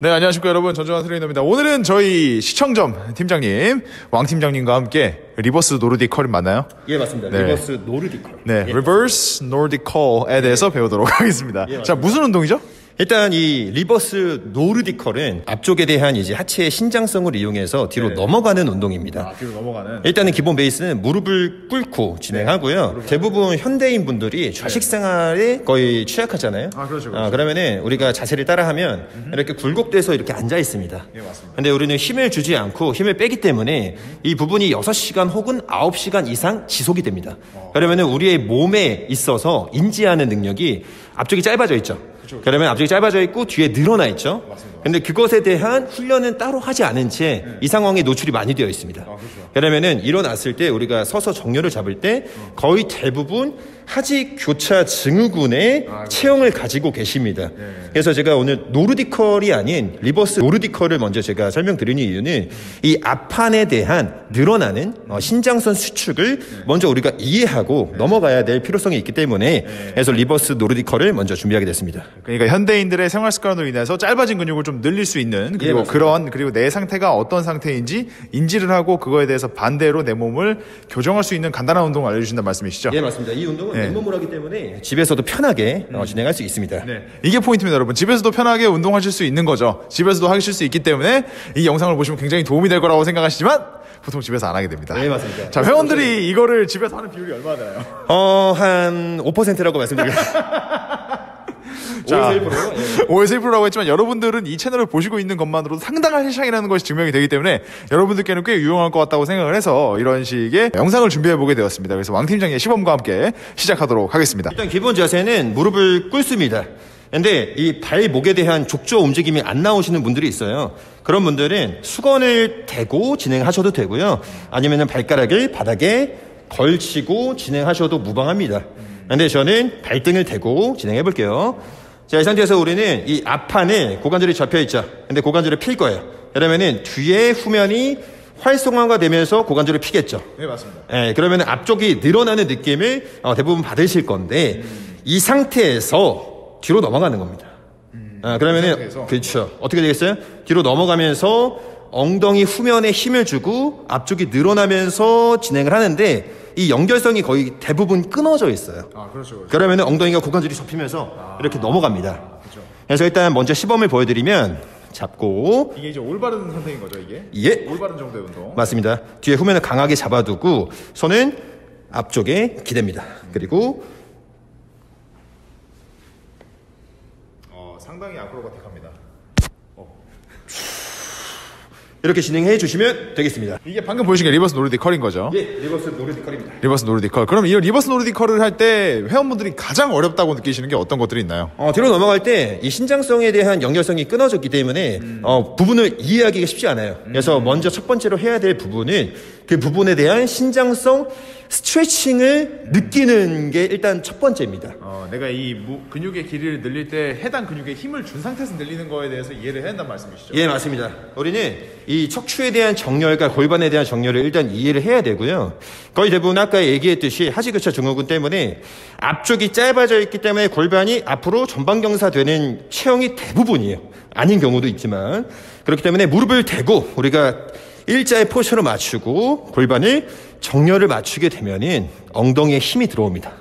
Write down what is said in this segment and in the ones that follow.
네, 안녕하십니까 여러분. 전정환 트레이너입니다. 오늘은 저희 시청점 팀장님, 왕 팀장님과 함께 리버스 노르딕 컬이 맞나요? 예, 맞습니다. 네. 리버스 노르딕 컬. 네, 예, 리버스 노르딕 컬에 대해서 배우도록 하겠습니다. 예, 자, 무슨 운동이죠? 일단 이 리버스 노르딕 컬은 앞쪽에 대한 이제 하체의 신장성을 이용해서 뒤로 네. 넘어가는 운동입니다. 뒤로 넘어가는. 일단은 기본 베이스는 무릎을 꿇고 진행하고요. 대부분 현대인 분들이 좌식 생활에 거의 취약하잖아요. 그렇죠. 그러면은 우리가 자세를 따라하면 이렇게 굴곡돼서 이렇게 앉아 있습니다. 예, 맞습니다. 근데 우리는 힘을 주지 않고 힘을 빼기 때문에 이 부분이 6시간 혹은 9시간 이상 지속이 됩니다. 그러면은 우리의 몸에 있어서 인지하는 능력이 앞쪽이 짧아져 있죠. 그러면 앞쪽이 짧아져 있고 뒤에 늘어나 있죠. 맞습니다. 근데 그것에 대한 훈련은 따로 하지 않은 채 이 상황에 노출이 많이 되어 있습니다. 그렇죠. 그러면은 일어났을 때 우리가 서서 정렬을 잡을 때 거의 대부분 하지 교차 증후군의 체형을 가지고 계십니다. 그래서 제가 오늘 노르디컬이 아닌 리버스 노르디컬을 먼저 제가 설명드리는 이유는 이 앞판에 대한 늘어나는 신장선 수축을 먼저 우리가 이해하고 넘어가야 될 필요성이 있기 때문에 그래서 리버스 노르디컬을 먼저 준비하게 됐습니다. 그러니까 현대인들의 생활 습관으로 인해서 짧아진 근육을 좀 늘릴 수 있는 그리고 그리고 내 상태가 어떤 상태인지 인지를 하고 그거에 대해서 반대로 내 몸을 교정할 수 있는 간단한 운동을 알려주신다는 말씀이시죠? 예, 맞습니다. 이 운동은 맨몸으로 하기 때문에 집에서도 편하게 진행할 수 있습니다. 네. 이게 포인트입니다, 여러분. 집에서도 편하게 운동하실 수 있는 거죠. 집에서도 하실 수 있기 때문에 이 영상을 보시면 굉장히 도움이 될 거라고 생각하시지만 보통 집에서 안 하게 됩니다. 네, 맞습니다. 자, 회원들이 이거를 집에서 하는 비율이 얼마나 되나요? 한 5%라고 말씀드리겠습니다. 자, 5에서 1%. 5에서 1%라고 했지만 여러분들은 이 채널을 보시고 있는 것만으로도 상당한 시장이라는 것이 증명이 되기 때문에 여러분들께는 꽤 유용할 것 같다고 생각을 해서 이런 식의 영상을 준비해보게 되었습니다. 그래서 왕 팀장의 시범과 함께 시작하도록 하겠습니다. 일단 기본 자세는 무릎을 꿇습니다. 근데 이 발목에 대한 족저 움직임이 안 나오시는 분들이 있어요. 그런 분들은 수건을 대고 진행하셔도 되고요. 아니면은 발가락을 바닥에 걸치고 진행하셔도 무방합니다. 근데 저는 발등을 대고 진행해 볼게요. 자, 이 상태에서 우리는 이 앞판에 고관절이 잡혀 있죠. 근데 고관절을 필 거예요. 그러면은 뒤에 후면이 활성화가 되면서 고관절을 피겠죠. 네, 맞습니다. 예, 그러면 앞쪽이 늘어나는 느낌을 대부분 받으실 건데 이 상태에서 뒤로 넘어가는 겁니다. 그러면은 그렇죠. 어떻게 되겠어요? 뒤로 넘어가면서 엉덩이 후면에 힘을 주고 앞쪽이 늘어나면서 진행을 하는데 이 연결성이 거의 대부분 끊어져 있어요. 그렇죠. 그러면은 엉덩이가 고관절이 접히면서 이렇게 넘어갑니다. 그렇죠. 그래서 일단 먼저 시범을 보여드리면 잡고 이게 이제 올바른 상태인 거죠, 이게? 예, 올바른 정도의 운동. 맞습니다. 뒤에 후면을 강하게 잡아두고 손은 앞쪽에 기댑니다. 그리고 상당히 아크로바틱합니다. 이렇게 진행해 주시면 되겠습니다. 이게 방금 보여주신 게 리버스 노르딕 컬인 거죠? 예, 리버스 노르딕 컬입니다. 리버스 노르딕 컬. 그럼 이 리버스 노르딕 컬을 할 때 회원분들이 가장 어렵다고 느끼시는 게 어떤 것들이 있나요? 뒤로 넘어갈 때 이 신장성에 대한 연결성이 끊어졌기 때문에 부분을 이해하기가 쉽지 않아요. 그래서 먼저 첫 번째로 해야 될 부분은 그 부분에 대한 신장성 스트레칭을 느끼는 게 일단 첫 번째입니다. 내가 이 근육의 길이를 늘릴 때 해당 근육에 힘을 준 상태에서 늘리는 거에 대해서 이해를 해야 한다는 말씀이시죠? 예, 맞습니다. 우리는 이 척추에 대한 정렬과 골반에 대한 정렬을 일단 이해를 해야 되고요. 거의 대부분 아까 얘기했듯이 하지교차 증후군 때문에 앞쪽이 짧아져 있기 때문에 골반이 앞으로 전방경사되는 체형이 대부분이에요. 아닌 경우도 있지만 그렇기 때문에 무릎을 대고 우리가 일자의 포션을 맞추고 골반을 정렬을 맞추게 되면은 엉덩이에 힘이 들어옵니다.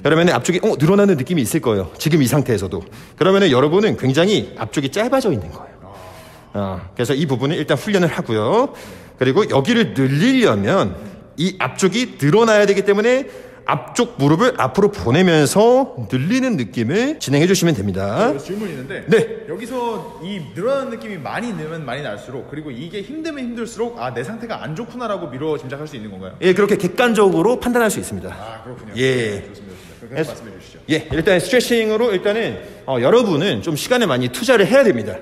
그러면 앞쪽이 늘어나는 느낌이 있을 거예요. 지금 이 상태에서도. 그러면 여러분은 굉장히 앞쪽이 짧아져 있는 거예요. 그래서 이 부분을 일단 훈련을 하고요. 그리고 여기를 늘리려면 이 앞쪽이 늘어나야 되기 때문에 앞쪽 무릎을 앞으로 보내면서 늘리는 느낌을 진행해 주시면 됩니다. 질문이 있는데 네. 여기서 이 늘어나는 느낌이 많이 늘면 많이 날수록 그리고 이게 힘들면 힘들수록 내 상태가 안 좋구나라고 미뤄 짐작할 수 있는 건가요? 예, 그렇게 객관적으로 판단할 수 있습니다. 그렇군요. 예. 좋습니다. 그럼 말씀해 주시죠. 예, 일단 스트레칭으로 일단은 여러분은 좀 시간을 많이 투자를 해야 됩니다.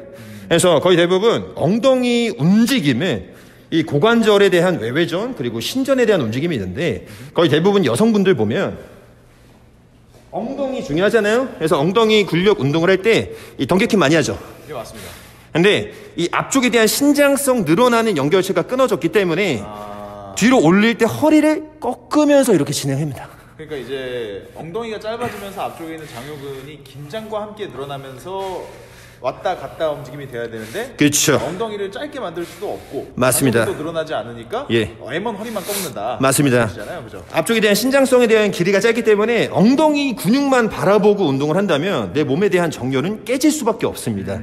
그래서 거의 대부분 엉덩이 움직임을 이 고관절에 대한 외회전 그리고 신전에 대한 움직임이 있는데 거의 대부분 여성분들 보면 엉덩이 중요하잖아요. 그래서 엉덩이 근력 운동을 할 때 이 덩개킥 많이 하죠. 예, 맞습니다. 근데 이 앞쪽에 대한 신장성 늘어나는 연결체가 끊어졌기 때문에 뒤로 올릴 때 허리를 꺾으면서 이렇게 진행합니다. 그러니까 이제 엉덩이가 짧아지면서 앞쪽에 있는 장요근이 긴장과 함께 늘어나면서 왔다 갔다 움직임이 돼야 되는데 그렇죠. 엉덩이를 짧게 만들 수도 없고 맞습니다. 도 늘어나지 않으니까 예. M1 허리만 꺾는다. 맞습니다. 그죠? 앞쪽에 대한 신장성에 대한 길이가 짧기 때문에 엉덩이 근육만 바라보고 운동을 한다면 내 몸에 대한 정렬은 깨질 수밖에 없습니다.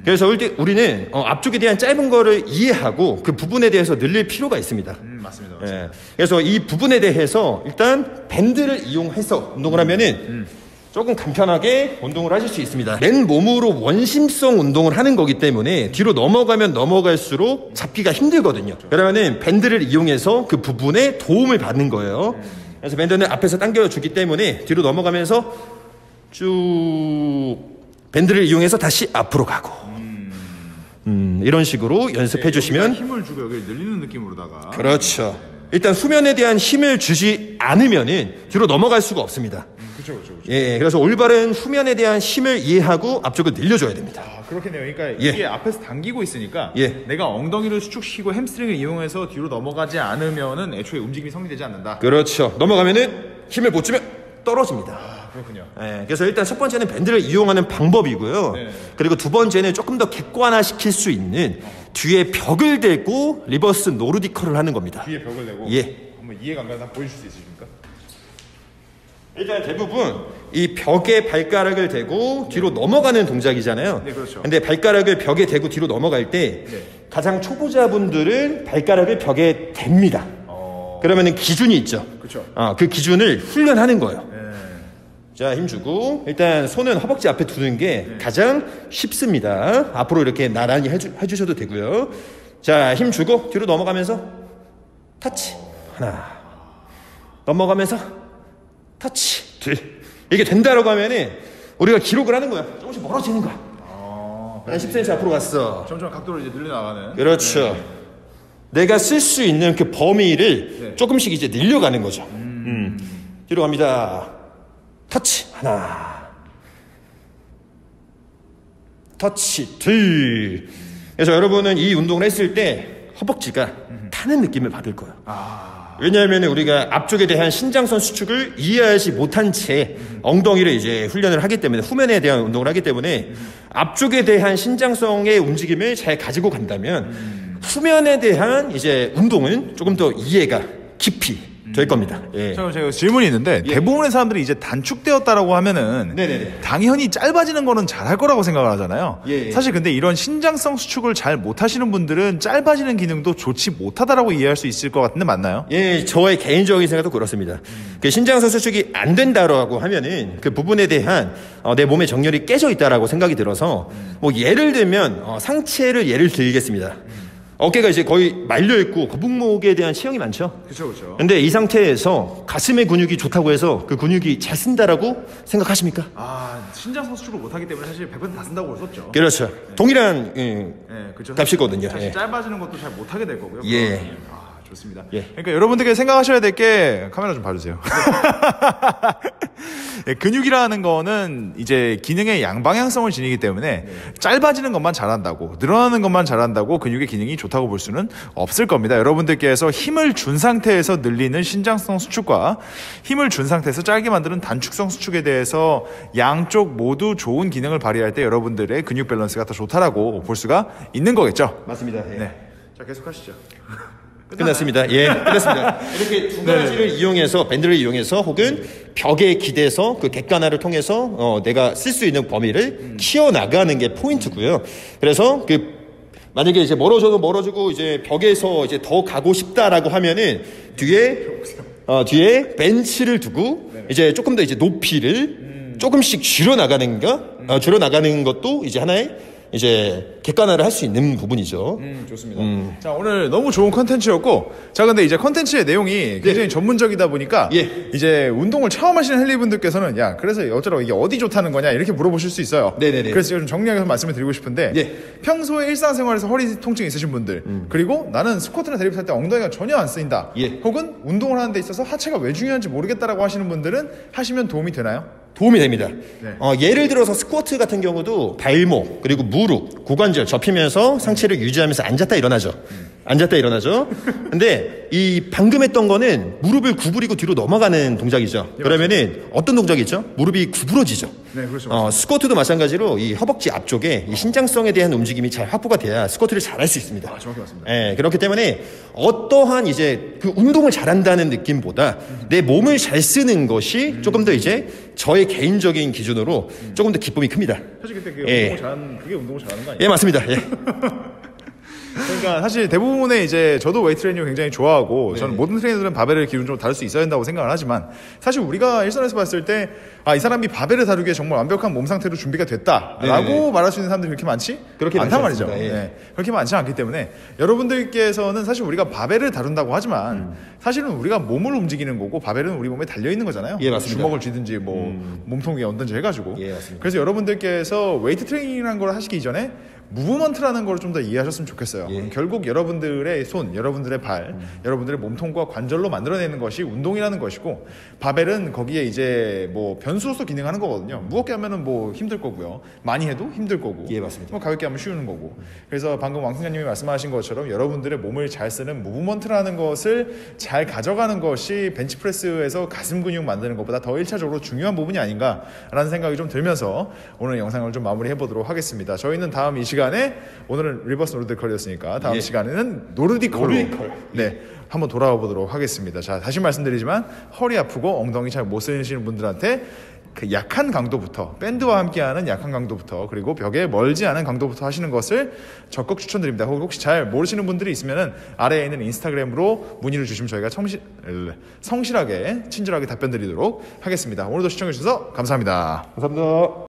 그래서 우리는 앞쪽에 대한 짧은 거를 이해하고 그 부분에 대해서 늘릴 필요가 있습니다. 맞습니다. 예. 그래서 이 부분에 대해서 일단 밴드를 이용해서 운동을 하면은 조금 간편하게 운동을 하실 수 있습니다. 맨 몸으로 원심성 운동을 하는 거기 때문에 뒤로 넘어가면 넘어갈수록 잡기가 힘들거든요. 그러면은 밴드를 이용해서 그 부분에 도움을 받는 거예요. 그래서 밴드는 앞에서 당겨주기 때문에 뒤로 넘어가면서 쭉 밴드를 이용해서 다시 앞으로 가고 이런 식으로 연습해 주시면 힘을 주고 여기 늘리는 느낌으로다가 그렇죠. 일단 수면에 대한 힘을 주지 않으면은 뒤로 넘어갈 수가 없습니다. 그렇죠. 예, 그래서 올바른 후면에 대한 힘을 이해하고 앞쪽을 늘려줘야 됩니다. 그렇겠네요. 그러니까 예. 이게 앞에서 당기고 있으니까 예. 내가 엉덩이를 수축시키고 햄스트링을 이용해서 뒤로 넘어가지 않으면은 애초에 움직임이 성립되지 않는다. 그렇죠. 넘어가면은 힘을 못 주면 떨어집니다. 그렇군요. 예, 그래서 일단 첫 번째는 밴드를 이용하는 방법이고요. 네. 그리고 두 번째는 조금 더 객관화시킬 수 있는 뒤에 벽을 대고 리버스 노르디컬을 하는 겁니다. 뒤에 벽을 내고 예. 한번 이해가 안 가서 보여줄 수 있으십니까? 일단 대부분 이 벽에 발가락을 대고 뒤로 넘어가는 동작이잖아요. 네, 그렇죠. 근데 발가락을 벽에 대고 뒤로 넘어갈 때 가장 초보자분들은 발가락을 벽에 댑니다. 그러면은 기준이 있죠. 그렇죠. 그 기준을 훈련하는 거예요. 자, 힘주고 일단 손은 허벅지 앞에 두는 게 가장 쉽습니다. 앞으로 이렇게 나란히 해주셔도 되고요. 자, 힘주고 뒤로 넘어가면서 터치 하나 넘어가면서 터치 둘 이게 된다라고 하면은 우리가 기록을 하는 거야. 조금씩 멀어지는 거야. 한 10cm 앞으로 갔어. 점점 각도를 이제 늘려나가는. 그렇죠. 내가 쓸 수 있는 그 범위를 조금씩 이제 늘려가는 거죠. 뒤로 갑니다. 터치 하나 터치 둘. 그래서 여러분은 이 운동을 했을 때 허벅지가 타는 느낌을 받을 거예요. 왜냐하면 우리가 앞쪽에 대한 신장선 수축을 이해하지 못한 채 엉덩이를 이제 훈련을 하기 때문에 후면에 대한 운동을 하기 때문에 앞쪽에 대한 신장성의 움직임을 잘 가지고 간다면 후면에 대한 이제 운동은 조금 더 이해가 깊이 될 겁니다. 예. 자, 제가 질문이 있는데 대부분의 사람들이 이제 단축되었다라고 하면은 네네네. 당연히 짧아지는 거는 잘할 거라고 생각을 하잖아요. 예. 사실 근데 이런 신장성 수축을 잘 못하시는 분들은 짧아지는 기능도 좋지 못하다라고 이해할 수 있을 것 같은데 맞나요? 예, 저의 개인적인 생각도 그렇습니다. 그 신장선 수축이 안 된다라고 하면은 그 부분에 대한 내 몸의 정렬이 깨져 있다라고 생각이 들어서 뭐 예를 들면 상체를 예를 들겠습니다. 어깨가 이제 거의 말려있고 거북목에 대한 체형이 많죠. 그렇죠. 근데 이 상태에서 가슴의 근육이 좋다고 해서 그 근육이 잘 쓴다라고 생각하십니까? 신장성 수축을 못하기 때문에 사실 100% 다 쓴다고 볼 수 없죠. 그렇죠. 동일한 그렇죠. 값이거든요. 사실 짧아지는 것도 잘 못하게 될 거고요. 예. 좋습니다. 예. 그러니까 여러분들께 생각하셔야 될 게 카메라 좀 봐주세요. 근육이라는 거는 이제 기능의 양방향성을 지니기 때문에 짧아지는 것만 잘한다고 늘어나는 것만 잘한다고 근육의 기능이 좋다고 볼 수는 없을 겁니다. 여러분들께서 힘을 준 상태에서 늘리는 신장성 수축과 힘을 준 상태에서 짧게 만드는 단축성 수축에 대해서 양쪽 모두 좋은 기능을 발휘할 때 여러분들의 근육 밸런스가 더 좋다라고 볼 수가 있는 거겠죠. 맞습니다. 예. 네. 자, 계속 하시죠. 끝났습니다. 예, 끝났습니다. 이렇게 두 가지를 이용해서 밴드를 이용해서 혹은 벽에 기대서 그 객관화를 통해서 내가 쓸 수 있는 범위를 키워 나가는 게 포인트고요. 그래서 그 만약에 이제 멀어져도 멀어지고 이제 벽에서 이제 더 가고 싶다라고 하면은 뒤에 벤치를 두고 이제 조금 더 이제 높이를 조금씩 줄여 나가는 것도 이제 하나의 이제 객관화를 할 수 있는 부분이죠. 좋습니다. 자, 오늘 너무 좋은 컨텐츠였고, 자, 근데 이제 컨텐츠의 내용이 굉장히 전문적이다 보니까, 이제 운동을 처음 하시는 헬리분들께서는, 야, 그래서 어쩌라고 이게 어디 좋다는 거냐, 이렇게 물어보실 수 있어요. 네네네. 그래서 제가 좀 정리해서 말씀을 드리고 싶은데, 평소에 일상생활에서 허리 통증이 있으신 분들, 그리고 나는 스쿼트나 데드리프트 할 때 엉덩이가 전혀 안 쓰인다, 혹은 운동을 하는 데 있어서 하체가 왜 중요한지 모르겠다라고 하시는 분들은 하시면 도움이 되나요? 도움이 됩니다. 예를 들어서 스쿼트 같은 경우도 발목 그리고 무릎, 고관절 접히면서 상체를 유지하면서 앉았다 일어나죠. 앉았다 일어나죠. 근데 이 방금 했던 거는 무릎을 구부리고 뒤로 넘어가는 동작이죠. 그러면은 어떤 동작이죠? 무릎이 구부러지죠. 네, 그렇죠. 스쿼트도 마찬가지로 이 허벅지 앞쪽에 이 신장성에 대한 움직임이 잘 확보가 돼야 스쿼트를 잘 할 수 있습니다. 정확히 맞습니다. 예, 그렇기 때문에 어떠한 이제 그 운동을 잘한다는 느낌보다 내 몸을 잘 쓰는 것이 조금 더 이제 저의 개인적인 기준으로 조금 더 기쁨이 큽니다. 사실 그때 그게 운동을 잘하는 거 아니에요? 예, 맞습니다. 예. 그러니까 사실 대부분의 이제 저도 웨이트 트레이닝을 굉장히 좋아하고 저는 모든 트레이너들은 바벨을 기준으로 다룰 수 있어야 된다고 생각을 하지만 사실 우리가 일선에서 봤을 때 이 사람이 바벨을 다루기에 정말 완벽한 몸 상태로 준비가 됐다라고 말할 수 있는 사람들이 그렇게 많지? 그렇게 많단 말이죠. 예. 네. 그렇게 많지 않기 때문에 여러분들께서는 사실 우리가 바벨을 다룬다고 하지만 사실은 우리가 몸을 움직이는 거고 바벨은 우리 몸에 달려 있는 거잖아요. 예, 맞습니다. 주먹을 쥐든지 뭐 몸통 위에 얹든지 해가지고. 예, 맞습니다. 그래서 여러분들께서 웨이트 트레이닝이라는 걸 하시기 이전에 무브먼트라는 걸 좀 더 이해하셨으면 좋겠어요. 예. 결국 여러분들의 손, 여러분들의 발, 여러분들의 몸통과 관절로 만들어내는 것이 운동이라는 것이고 바벨은 거기에 이제 뭐 변수로서 기능하는 거거든요. 무겁게 하면은 뭐 힘들 거고요. 많이 해도 힘들 거고. 예, 맞습니다. 뭐 가볍게 하면 쉬우는 거고. 그래서 방금 왕 팀장님이 말씀하신 것처럼 여러분들의 몸을 잘 쓰는 무브먼트라는 것을 잘 가져가는 것이 벤치프레스에서 가슴 근육 만드는 것보다 더 1차적으로 중요한 부분이 아닌가라는 생각이 좀 들면서 오늘 영상을 좀 마무리해 보도록 하겠습니다. 저희는 다음 이 시간에 오늘은 리버스 노르디컬이었으니까 다음 시간에는 노르디컬로 네, 한번 돌아와 보도록 하겠습니다. 자, 다시 말씀드리지만 허리 아프고 엉덩이 잘 못 쓰시는 분들한테 그 약한 강도부터 밴드와 함께하는 약한 강도부터 그리고 벽에 멀지 않은 강도부터 하시는 것을 적극 추천드립니다. 혹시 잘 모르시는 분들이 있으면은 아래에 있는 인스타그램으로 문의를 주시면 저희가 성실하게 친절하게 답변 드리도록 하겠습니다. 오늘도 시청해 주셔서 감사합니다. 감사합니다.